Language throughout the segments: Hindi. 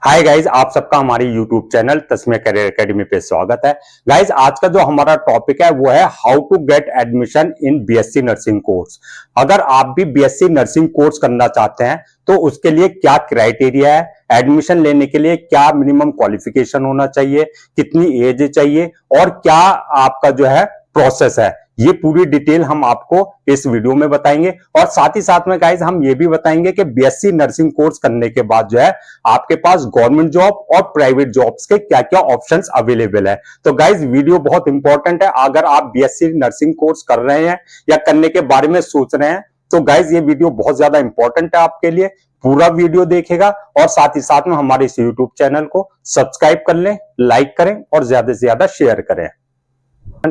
हाय गाइज, आप सबका हमारे YouTube channel Tasmiya career academy पे स्वागत है। गाइज, आज का जो हमारा टॉपिक है वो है how to get admission in BSc nursing course. अगर आप भी बीएससी नर्सिंग कोर्स करना चाहते हैं तो उसके लिए क्या क्राइटेरिया है, एडमिशन लेने के लिए क्या मिनिमम क्वालिफिकेशन होना चाहिए, कितनी एज चाहिए और क्या आपका जो है प्रोसेस है, ये पूरी डिटेल हम आपको इस वीडियो में बताएंगे। और साथ ही साथ में गाइज हम ये भी बताएंगे कि बीएससी नर्सिंग कोर्स करने के बाद जो है आपके पास गवर्नमेंट जॉब और प्राइवेट जॉब्स के क्या क्या ऑप्शंस अवेलेबल है। तो गाइज वीडियो बहुत इंपॉर्टेंट है। अगर आप बीएससी नर्सिंग कोर्स कर रहे हैं या करने के बारे में सोच रहे हैं तो गाइज ये वीडियो बहुत ज्यादा इंपॉर्टेंट है आपके लिए। पूरा वीडियो देखेगा और साथ ही साथ में हमारे इस यूट्यूब चैनल को सब्सक्राइब कर लें, लाइक करें और ज्यादा से ज्यादा शेयर करें।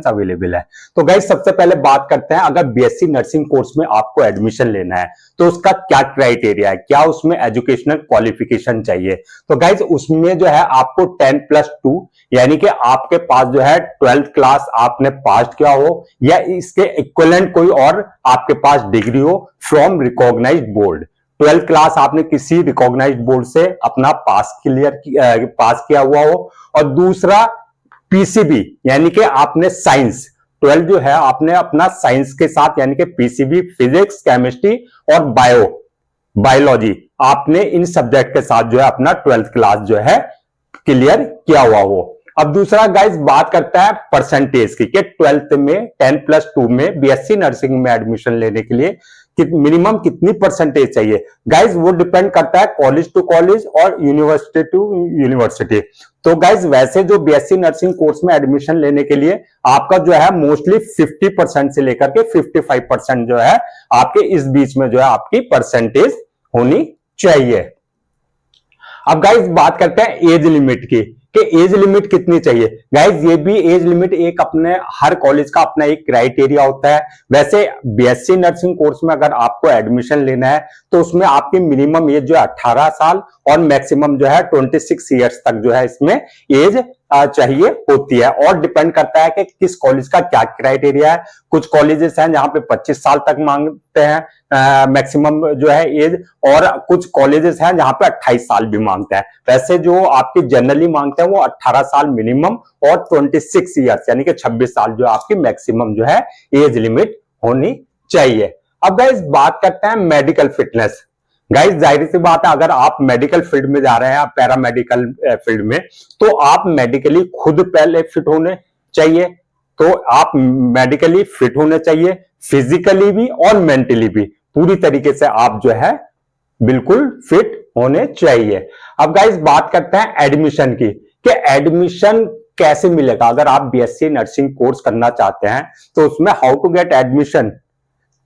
अवेलेबल है। तो गाइस सबसे पहले बात करते हैं, अगर बीएससी नर्सिंग कोर्स में आपको एडमिशन लेना है तो उसका क्या क्राइटेरिया है, क्या उसमें एजुकेशनल क्वालिफिकेशन चाहिए। तो गाइस उसमें जो है आपको 10+2 यानी कि आपके पास जो है 12th क्लास आपने पास किया हो या इसके इक्विवेलेंट कोई और आपके पास डिग्री हो from recognised board. 12th class आपने किसी रिकॉग्नाइज्ड बोर्ड से अपना पास किया हुआ हो। और दूसरा पीसीबी यानी कि आपने साइंस 12 जो है आपने अपना साइंस के साथ यानी कि पीसीबी फिजिक्स, केमिस्ट्री और बायोलॉजी आपने इन सब्जेक्ट के साथ जो है अपना 12th क्लास जो है क्लियर किया हुआ हो। अब दूसरा गाइस बात करता है परसेंटेज की कि 12th में 10+2 में बीएससी नर्सिंग में एडमिशन लेने के लिए मिनिमम कितनी परसेंटेज चाहिए। गाइज वो डिपेंड करता है कॉलेज टू कॉलेज और यूनिवर्सिटी टू यूनिवर्सिटी। तो गाइज वैसे जो बीएससी नर्सिंग कोर्स में एडमिशन लेने के लिए आपका जो है मोस्टली 50% से लेकर के 55% जो है आपके इस बीच में जो है आपकी परसेंटेज होनी चाहिए। अब गाइज बात करते हैं एज लिमिट की कि एज लिमिट कितनी चाहिए। गाइज ये भी एज लिमिट एक अपने हर कॉलेज का अपना एक क्राइटेरिया होता है। वैसे बीएससी नर्सिंग कोर्स में अगर आपको एडमिशन लेना है तो उसमें आपकी मिनिमम एज जो है 18 साल और मैक्सिमम जो है 26 ईयर्स तक जो है इसमें एज चाहिए होती है। और डिपेंड करता है कि किस कॉलेज का क्या क्राइटेरिया है। कुछ कॉलेजेस हैं जहां पे 25 साल तक मांगते हैं मैक्सिमम जो है एज, और कुछ कॉलेजेस हैं जहां पे 28 साल भी मांगते हैं। वैसे जो आपकी जनरली मांगते हैं वो 18 साल मिनिमम और 26 ईयर्स यानी कि 26 साल जो आपकी मैक्सिमम जो है एज लिमिट होनी चाहिए। अब गाइस बात करते हैं मेडिकल फिटनेस। गाइस जाहिर सी बात है, अगर आप मेडिकल फील्ड में जा रहे हैं, आप पैरामेडिकल फील्ड में, तो आप मेडिकली खुद पहले फिट होने चाहिए। तो आप मेडिकली फिट होने चाहिए, फिजिकली भी और मेंटली भी पूरी तरीके से आप जो है बिल्कुल फिट होने चाहिए। अब गाइस बात करते हैं एडमिशन की कि एडमिशन कैसे मिलेगा। अगर आप बीएससी नर्सिंग कोर्स करना चाहते हैं तो उसमें हाउ टू गेट एडमिशन,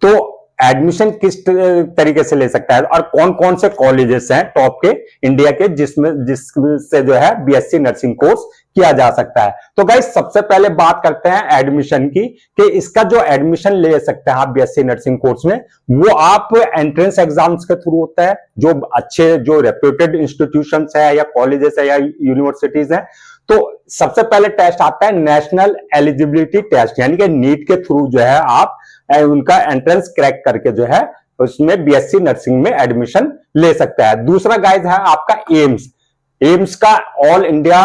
तो एडमिशन किस तरीके से ले सकता है और कौन कौन से कॉलेजेस हैं टॉप के इंडिया के जिससे जो है बीएससी नर्सिंग कोर्स किया जा सकता है। तो गाइस सबसे पहले बात करते हैं एडमिशन की कि इसका जो एडमिशन ले सकते हैं आप बीएससी नर्सिंग कोर्स में वो आप एंट्रेंस एग्जाम्स के थ्रू होता है। जो अच्छे जो रेप्यूटेड इंस्टीट्यूशंस है या कॉलेजेस है या यूनिवर्सिटीज है, तो सबसे पहले टेस्ट आता है नेशनल एलिजिबिलिटी टेस्ट यानी कि नीट के थ्रू जो है आप उनका एंट्रेंस क्रैक करके जो है उसमें बीएससी नर्सिंग में एडमिशन ले सकता है। दूसरा गाइस है आपका एम्स का all India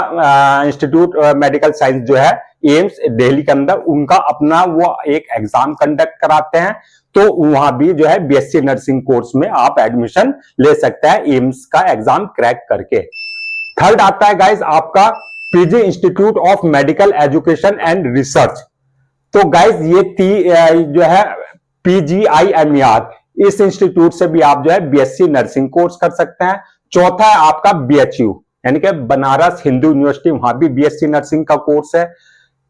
institute medical science जो है एम्स दिल्ली के अंदर, उनका अपना वो एक एग्जाम कंडक्ट कराते हैं। तो वहां भी जो है बीएससी नर्सिंग कोर्स में आप एडमिशन ले सकते हैं एम्स का एग्जाम क्रैक करके। थर्ड आता है गाइस आपका PG institute of medical education and research. तो गाइस ये जो है PGIMER, इस इंस्टीट्यूट से भी आप जो है बीएससी नर्सिंग कोर्स कर सकते हैं। चौथा है आपका BHU यानी कि बनारस हिंदू यूनिवर्सिटी, वहां भी बीएससी नर्सिंग का कोर्स है।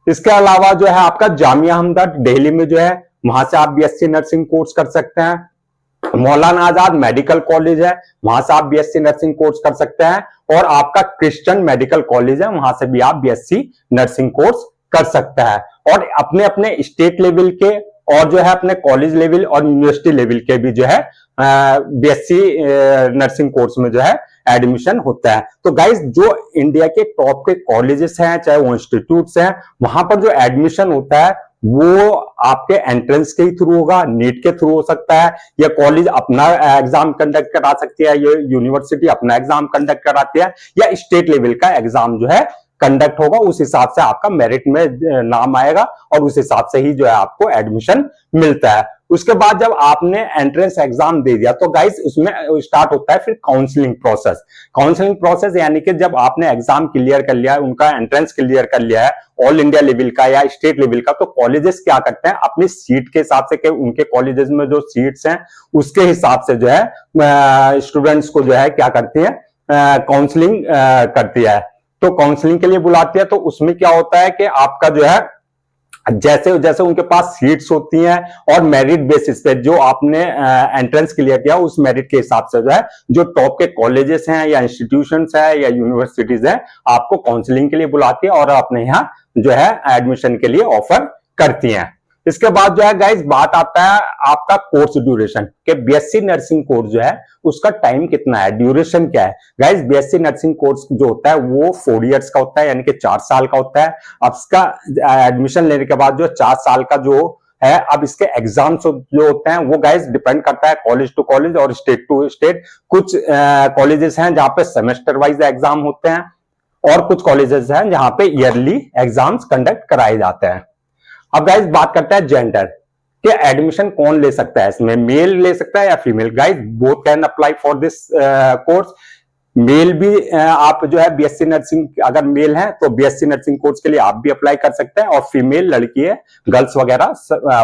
इसके अलावा जो है आपका जामिया हमदर्द दिल्ली में जो है वहां से आप बीएससी नर्सिंग कोर्स कर सकते हैं। मौलाना आजाद मेडिकल कॉलेज है, वहां से आप बीएससी नर्सिंग कोर्स कर सकते हैं। और आपका क्रिश्चियन मेडिकल कॉलेज है, वहां से भी आप बीएससी नर्सिंग कोर्स कर सकते हैं। और अपने अपने स्टेट लेवल के और जो है अपने कॉलेज लेवल और यूनिवर्सिटी लेवल के भी जो है बीएससी नर्सिंग कोर्स में जो है एडमिशन होता है। तो गाइस जो इंडिया के टॉप के कॉलेजेस हैं चाहे वो इंस्टीट्यूट्स हैं, वहां पर जो एडमिशन होता है वो आपके एंट्रेंस के ही थ्रू होगा, नीट के थ्रू हो सकता है, या कॉलेज अपना एग्जाम कंडक्ट करा सकती है, या यूनिवर्सिटी अपना एग्जाम कंडक्ट कराती है, या स्टेट लेवल का एग्जाम जो है कंडक्ट होगा। उस हिसाब से आपका मेरिट में नाम आएगा और उस हिसाब से ही जो है आपको एडमिशन मिलता है। उसके बाद जब आपने एंट्रेंस एग्जाम दे दिया तो गाइस उसमें स्टार्ट होता है फिर काउंसलिंग प्रोसेस। काउंसलिंग प्रोसेस यानी कि जब आपने एग्जाम क्लियर कर लिया है, उनका एंट्रेंस क्लियर कर लिया है ऑल इंडिया लेवल का या स्टेट लेवल का, तो कॉलेजेस क्या करते हैं अपनी सीट के हिसाब से कि उनके कॉलेजेस में जो सीट्स हैं उसके हिसाब से जो है स्टूडेंट्स को जो है क्या करती है काउंसलिंग करती है। तो काउंसलिंग के लिए बुलाती है। तो उसमें क्या होता है कि आपका जो है जैसे जैसे उनके पास सीट्स होती हैं और मेरिट बेसिस पे जो आपने एंट्रेंस क्लियर किया उस मेरिट के हिसाब से जो है जो टॉप के कॉलेजेस हैं या इंस्टीट्यूशंस हैं या यूनिवर्सिटीज हैं आपको काउंसलिंग के लिए बुलाती है और अपने यहाँ जो है एडमिशन के लिए ऑफर करती हैं। इसके बाद जो है गाइस बात आता है आपका कोर्स ड्यूरेशन के बीएससी नर्सिंग कोर्स जो है उसका टाइम कितना है, ड्यूरेशन क्या है। गाइस बीएससी नर्सिंग कोर्स जो होता है वो 4 इयर्स का होता है यानी कि 4 साल का होता है। अब इसका एडमिशन लेने के बाद जो 4 साल का जो है अब इसके एग्जाम्स जो होते हैं वो गाइस डिपेंड करता है कॉलेज टू कॉलेज और स्टेट टू स्टेट। कुछ कॉलेजेस हैं जहां पे सेमेस्टर वाइज एग्जाम होते हैं और कुछ कॉलेजेस हैं जहां पे ईयरली एग्जाम्स कंडक्ट कराए जाते हैं। अब गाइस बात करते हैं जेंडर के एडमिशन कौन ले सकता है, इसमें मेल ले सकता है या female. Guys both can apply for this course. Male भी आप जो है बीएससी नर्सिंग अगर मेल है तो बीएससी नर्सिंग कोर्स के लिए आप भी अप्लाई कर सकते हैं और फीमेल लड़की है गर्ल्स वगैरह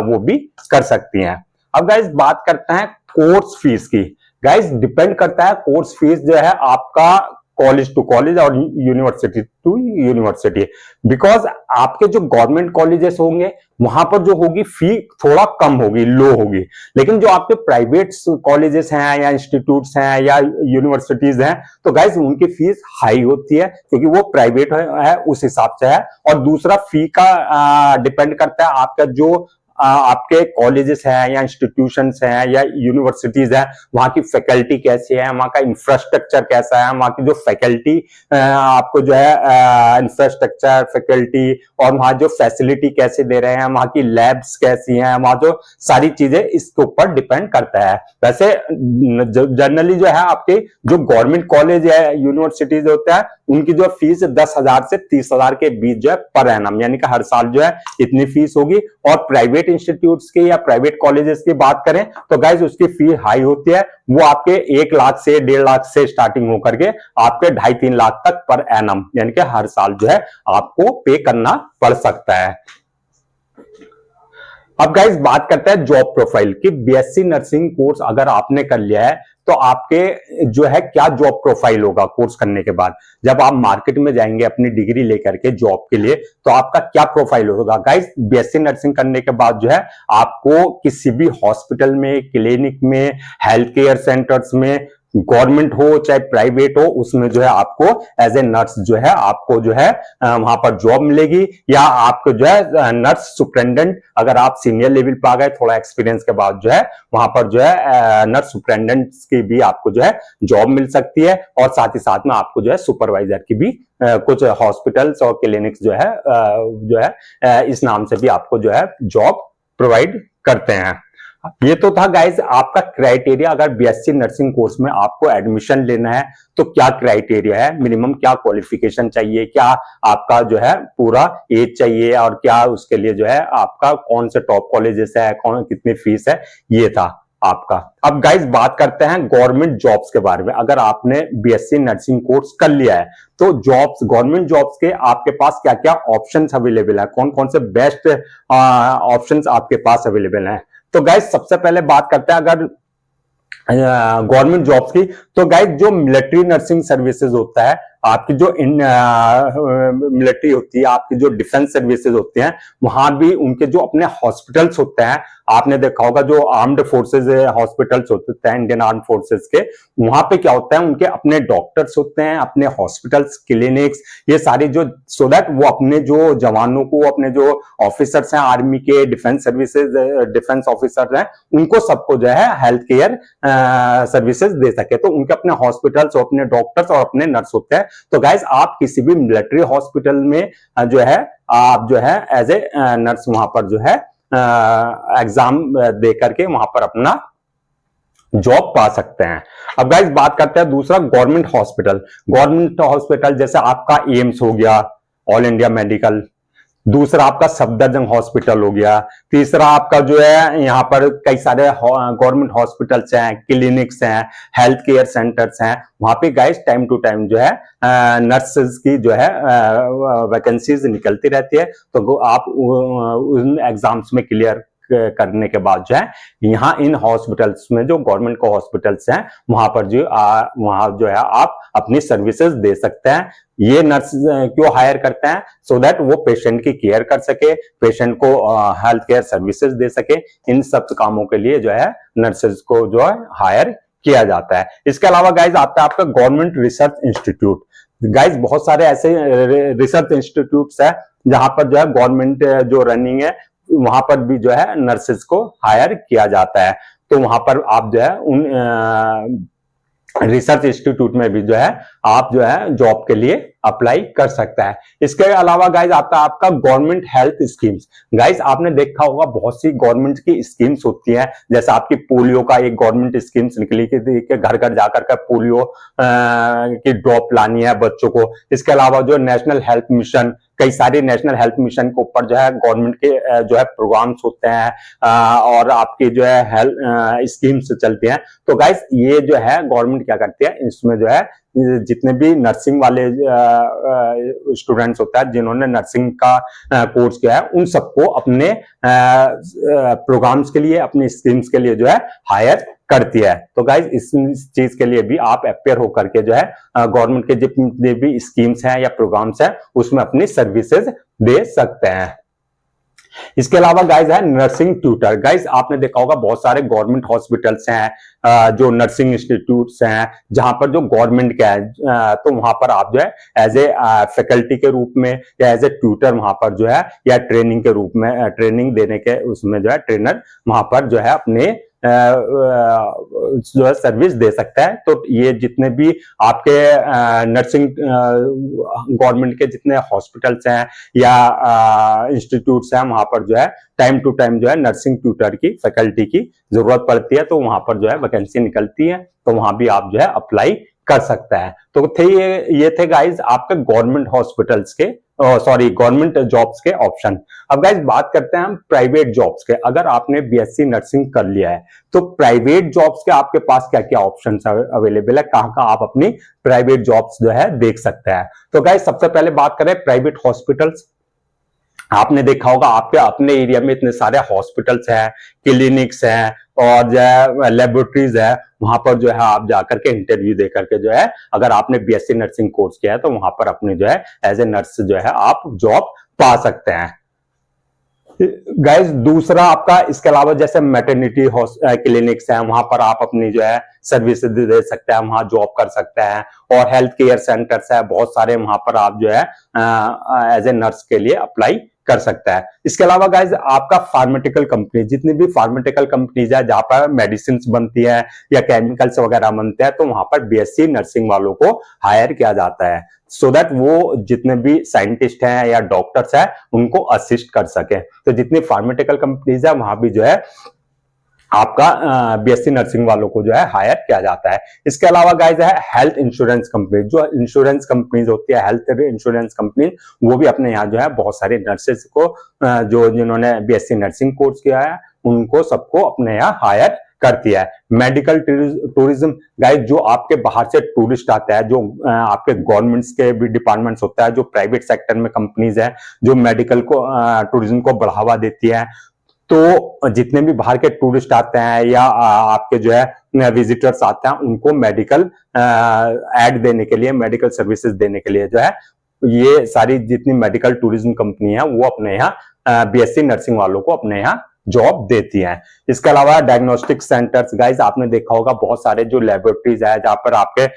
वो भी कर सकती हैं। अब गाइस बात करते हैं कोर्स फीस की। गाइस डिपेंड करता है कोर्स फीस जो है आपका कॉलेज टू कॉलेज और यूनिवर्सिटी टू यूनिवर्सिटी। बिकॉज आपके जो गवर्नमेंट कॉलेजेस होंगे वहां पर जो होगी फी थोड़ा कम होगी, लो होगी, लेकिन जो आपके प्राइवेट कॉलेजेस हैं या इंस्टीट्यूट्स हैं या यूनिवर्सिटीज हैं तो गाइस उनकी फीस हाई होती है क्योंकि वो प्राइवेट है उस हिसाब से है। और दूसरा फी का डिपेंड करता है आपका जो आपके कॉलेजेस हैं या इंस्टीट्यूशंस हैं या यूनिवर्सिटीज हैं वहां की फैकल्टी कैसी है, वहां का इंफ्रास्ट्रक्चर कैसा है, वहां की जो फैकल्टी आपको जो है इंफ्रास्ट्रक्चर फैकल्टी और वहां जो फैसिलिटी कैसे दे रहे हैं, वहां की लैब्स कैसी हैं, वहां जो सारी चीजें इसके ऊपर डिपेंड करता है। वैसे जनरली जो है आपके जो गवर्नमेंट कॉलेज या यूनिवर्सिटीज होते हैं उनकी जो फीस 10,000 से 30,000 के बीच जो है पर एनम यानी कि हर साल जो है इतनी फीस होगी। और प्राइवेट इंस्टीट्यूट्स की या प्राइवेट कॉलेजेस की बात करें तो गाइस उसकी फीस हाई होती है, वो आपके 1 लाख से 1.5 लाख से स्टार्टिंग होकर के आपके 2.5-3 लाख तक पर एनम यानी कि हर साल जो है आपको पे करना पड़ सकता है। अब गाइस बात करते हैं जॉब प्रोफाइल की। बीएससी नर्सिंग कोर्स अगर आपने कर लिया है तो आपके जो है क्या जॉब प्रोफाइल होगा कोर्स करने के बाद। जब आप मार्केट में जाएंगे अपनी डिग्री लेकर के जॉब के लिए तो आपका क्या प्रोफाइल होगा। गाइस बीएससी नर्सिंग करने के बाद जो है आपको किसी भी हॉस्पिटल में, क्लिनिक में, हेल्थ केयर सेंटर्स में, गवर्नमेंट हो चाहे प्राइवेट हो, उसमें जो है आपको एज ए नर्स जो है आपको जो है वहां पर जॉब मिलेगी। या आपको जो है नर्स सुपरिटेंडेंट अगर आप सीनियर लेवल पर आ गए थोड़ा एक्सपीरियंस के बाद जो है वहां पर जो है नर्स सुपरिटेंडेंट की भी आपको जो है जॉब मिल सकती है। और साथ ही साथ में आपको जो है सुपरवाइजर की भी कुछ हॉस्पिटल्स और क्लिनिक्स जो है इस नाम से भी आपको जो है जॉब प्रोवाइड करते हैं। ये तो था गाइज आपका क्राइटेरिया। अगर बीएससी नर्सिंग कोर्स में आपको एडमिशन लेना है तो क्या क्राइटेरिया है, मिनिमम क्या क्वालिफिकेशन चाहिए, क्या आपका जो है पूरा एज चाहिए और क्या उसके लिए जो है आपका कौन से टॉप कॉलेजेस है, कौन कितनी फीस है, ये था आपका। अब गाइज बात करते हैं गवर्नमेंट जॉब्स के बारे में। अगर आपने बीएससी नर्सिंग कोर्स कर लिया है तो जॉब्स गवर्नमेंट जॉब्स के आपके पास क्या क्या ऑप्शंस अवेलेबल है, कौन कौन से बेस्ट ऑप्शंस आपके पास अवेलेबल हैं। तो गाइस सबसे पहले बात करते हैं अगर गवर्नमेंट जॉब्स की तो गाइस जो मिलिट्री नर्सिंग सर्विसेज होता है, आपकी जो मिलिट्री होती है, आपकी जो डिफेंस सर्विसेज होती हैं, वहां भी उनके जो अपने हॉस्पिटल्स होते हैं आपने देखा होगा जो आर्म्ड फोर्सेज हॉस्पिटल्स होते हैं इंडियन आर्म्ड फोर्सेज के, वहां पे क्या होता है, उनके अपने डॉक्टर्स होते हैं, अपने हॉस्पिटल्स, क्लिनिक्स, ये सारी जो, सो दैट वो अपने जो जवानों को, अपने जो ऑफिसर्स हैं आर्मी के, डिफेंस सर्विसेज, डिफेंस ऑफिसर्स हैं, उनको सबको जो है हेल्थ केयर सर्विसेज दे सके। तो उनके अपने हॉस्पिटल्स और अपने डॉक्टर्स और अपने नर्स होते हैं। तो गाइज आप किसी भी मिलिट्री हॉस्पिटल में जो है आप जो है एज ए नर्स वहां पर जो है एग्जाम दे करके वहां पर अपना जॉब पा सकते हैं। अब गाइस बात करते हैं दूसरा गवर्नमेंट हॉस्पिटल। गवर्नमेंट हॉस्पिटल जैसे आपका एम्स हो गया, ऑल इंडिया मेडिकल, दूसरा आपका सफदरजंग हॉस्पिटल हो गया, तीसरा आपका जो है यहाँ पर कई सारे गवर्नमेंट हॉस्पिटल्स हैं, क्लिनिक्स हैं, हेल्थ केयर सेंटर्स हैं, वहां पे गाइस टाइम टू टाइम जो है नर्सेज की जो है वैकेंसीज निकलती रहती है। तो आप उन एग्जाम्स में क्लियर करने के बाद जो है यहाँ इन हॉस्पिटल्स में, जो गवर्नमेंट को हॉस्पिटल्स हैं, वहां पर जो वहां जो है आप अपनी सर्विसेज दे सकते हैं। ये नर्स क्यों हायर करते हैं? सो दैट वो पेशेंट की केयर कर सके, पेशेंट को हेल्थ केयर सर्विसेज दे सके। इन सब कामों के लिए जो है नर्सेज को जो है हायर किया जाता है। इसके अलावा गाइज आता है आपका गवर्नमेंट रिसर्च इंस्टीट्यूट। गाइज बहुत सारे ऐसे रिसर्च इंस्टीट्यूट्स है जहां पर जो है गवर्नमेंट जो रनिंग है, वहां पर भी जो है नर्सेज को हायर किया जाता है। तो वहां पर आप जो है उन रिसर्च इंस्टीट्यूट में भी जो है आप जो है जॉब के लिए अप्लाई कर सकता है। इसके अलावा गाइज आता है आपका गवर्नमेंट हेल्थ स्कीम्स। गाइज आपने देखा होगा बहुत सी गवर्नमेंट की स्कीम्स होती हैं, जैसे आपकी पोलियो का एक गवर्नमेंट स्कीम्स निकली कि घर घर जाकर के पोलियो की ड्रॉप लानी है बच्चों को। इसके अलावा जो नेशनल हेल्थ मिशन, कई सारे नेशनल हेल्थ मिशन के ऊपर जो है गवर्नमेंट के जो है प्रोग्राम्स होते हैं और आपकी जो है हेल्थ स्कीम्स चलती हैं। तो गाइज ये जो है गवर्नमेंट क्या करती है, इसमें जो है जितने भी नर्सिंग वाले स्टूडेंट्स होता है, जिन्होंने नर्सिंग का कोर्स किया है, उन सबको अपने प्रोग्राम्स के लिए, अपनी स्कीम्स के लिए जो है हायर करती है। तो गाइज इस चीज के लिए भी आप अपेयर होकर के जो है गवर्नमेंट के जितने भी स्कीम्स हैं या प्रोग्राम्स हैं उसमें अपनी सर्विसेज दे सकते हैं। इसके अलावा गाइज है नर्सिंग ट्यूटर। गाइज आपने देखा होगा बहुत सारे गवर्नमेंट हॉस्पिटल्स हैं जो नर्सिंग इंस्टीट्यूट्स हैं जहां पर जो गवर्नमेंट का है, तो वहां पर आप जो है एज ए फैकल्टी के रूप में या एज ए ट्यूटर वहां पर जो है या ट्रेनिंग के रूप में, ट्रेनिंग देने के उसमें जो है ट्रेनर वहां पर जो है अपने जो है सर्विस दे सकता है। तो ये जितने भी आपके नर्सिंग गवर्नमेंट के जितने हॉस्पिटल्स हैं या इंस्टीट्यूट्स हैं, वहां पर जो है टाइम टू टाइम जो है नर्सिंग ट्यूटर की फैकल्टी की जरूरत पड़ती है। तो वहां पर जो है वैकेंसी निकलती है, तो वहां भी आप जो है अप्लाई कर सकता है। तो थे ये थे गाइज आपके गवर्नमेंट हॉस्पिटल्स के, सॉरी गवर्नमेंट जॉब्स के ऑप्शन। अब गाइज बात करते हैं हम प्राइवेट जॉब्स के। अगर आपने बीएससी नर्सिंग कर लिया है तो प्राइवेट जॉब्स के आपके पास क्या क्या ऑप्शन अवेलेबल है, कहां कहां आप अपनी प्राइवेट जॉब्स जो है देख सकते हैं। तो गाइज सबसे पहले बात करें प्राइवेट हॉस्पिटल्स। आपने देखा होगा आपके अपने एरिया में इतने सारे हॉस्पिटल्स हैं, क्लिनिक्स हैं और जो है लेबोरेटरीज है, वहां पर जो है आप जाकर के इंटरव्यू दे करके जो है, अगर आपने बीएससी नर्सिंग कोर्स किया है तो वहां पर अपनी जो है एज ए नर्स जो है आप जॉब पा सकते हैं। गाइज दूसरा आपका इसके अलावा जैसे मैटरनिटी क्लिनिक्स हैं, वहां पर आप अपनी जो है सर्विस दे सकते हैं, वहां जॉब कर सकते हैं। और हेल्थ केयर सेंटर्स है बहुत सारे, वहां पर आप जो है एज ए नर्स के लिए अप्लाई कर सकता है। इसके अलावा गाइज आपका फार्मास्यूटिकल कंपनी, जितनी भी फार्मास्यूटिकल कंपनीज है जहां पर मेडिसिन बनती है या केमिकल्स वगैरह बनते हैं, तो वहां पर बीएससी नर्सिंग वालों को हायर किया जाता है सो दैट वो जितने भी साइंटिस्ट हैं या डॉक्टर्स हैं उनको असिस्ट कर सके। तो जितनी फार्मास्यूटिकल कंपनीज है वहां भी जो है आपका बीएससी नर्सिंग वालों को जो है हायर किया जाता है। इसके अलावा गाइज है हेल्थ इंश्योरेंस कंपनी, जो इंश्योरेंस कंपनीज होती है, हेल्थ इंश्योरेंस कंपनी, वो भी अपने यहाँ जो है बहुत सारे नर्सेस को जो जिन्होंने बीएससी नर्सिंग कोर्स किया है उनको सबको अपने यहाँ हायर करती है। मेडिकल टूरिज्म गाइज, जो आपके बाहर से टूरिस्ट आता है, जो आपके गवर्नमेंट्स के भी डिपार्टमेंट्स होता है, जो प्राइवेट सेक्टर में कंपनीज है जो मेडिकल को टूरिज्म को बढ़ावा देती है, तो जितने भी बाहर के टूरिस्ट आते हैं या आपके जो है विजिटर्स आते हैं उनको मेडिकल एड देने के लिए, मेडिकल सर्विसेज देने के लिए जो है ये सारी जितनी मेडिकल टूरिज्म कंपनी है वो अपने यहाँ बीएससी नर्सिंग वालों को अपने यहाँ जॉब देती हैं। इसके अलावा डायग्नोस्टिक सेंटर्स, गाइज आपने देखा होगा बहुत सारे जो लेबोरेटरीज है जहां पर आपके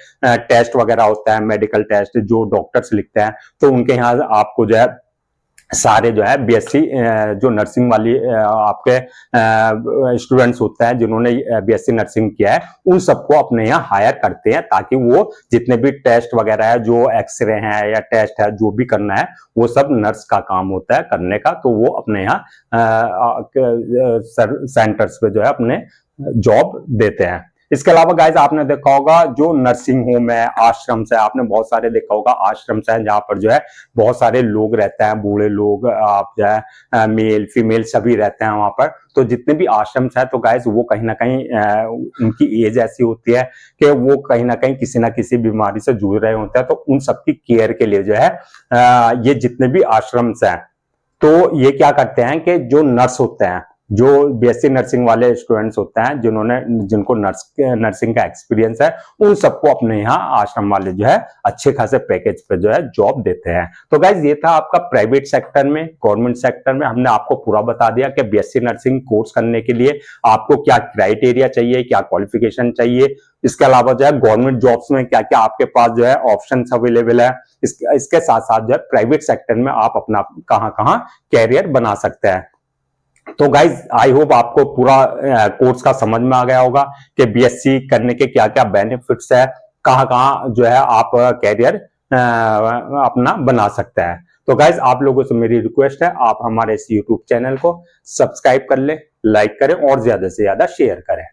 टेस्ट वगैरह होता है, मेडिकल टेस्ट जो डॉक्टर्स लिखते हैं, तो उनके यहाँ आपको जो है सारे जो है बीएससी जो नर्सिंग वाली आपके स्टूडेंट्स होते हैं जिन्होंने बीएससी नर्सिंग किया है, उन सबको अपने यहाँ हायर करते हैं ताकि वो जितने भी टेस्ट वगैरह है, जो एक्सरे हैं या टेस्ट है, जो भी करना है वो सब नर्स का काम होता है करने का, तो वो अपने यहाँ सेंटर्स पे जो है अपने जॉब देते हैं। इसके अलावा गाइज आपने देखा होगा जो नर्सिंग होम है, आश्रम है, आपने बहुत सारे देखा होगा आश्रम है जहां पर जो है बहुत सारे लोग रहते हैं, बूढ़े लोग, आप जो है मेल फीमेल सभी रहते हैं वहां पर। तो जितने भी आश्रम है तो गाइज वो कहीं ना कहीं उनकी एज ऐसी होती है कि वो कहीं ना कहीं किसी ना किसी बीमारी से जूझ रहे होते हैं, तो उन सबकी केयर के लिए जो है ये जितने भी आश्रम हैं तो ये क्या करते हैं कि जो नर्स होते हैं, जो बीएससी नर्सिंग वाले स्टूडेंट्स होते हैं जिनको नर्सिंग का एक्सपीरियंस है, उन सबको अपने यहाँ आश्रम वाले जो है अच्छे खासे पैकेज पे जो है जॉब देते हैं। तो गाइज ये था आपका प्राइवेट सेक्टर में। गवर्नमेंट सेक्टर में हमने आपको पूरा बता दिया कि बीएससी नर्सिंग कोर्स करने के लिए आपको क्या क्राइटेरिया चाहिए, क्या क्वालिफिकेशन चाहिए। इसके अलावा जो है गवर्नमेंट जॉब्स में क्या क्या आपके पास जो है ऑप्शन अवेलेबल है। इसके साथ साथ जो है प्राइवेट सेक्टर में आप अपना कहां कैरियर बना सकते हैं। तो गाइज आई होप आपको पूरा कोर्स का समझ में आ गया होगा कि बीएससी करने के क्या क्या बेनिफिट्स है, कहां जो है आप कैरियर अपना बना सकते हैं। तो गाइज आप लोगों से मेरी रिक्वेस्ट है आप हमारे इस यूट्यूब चैनल को सब्सक्राइब कर ले, लाइक करें और ज्यादा से ज्यादा शेयर करें।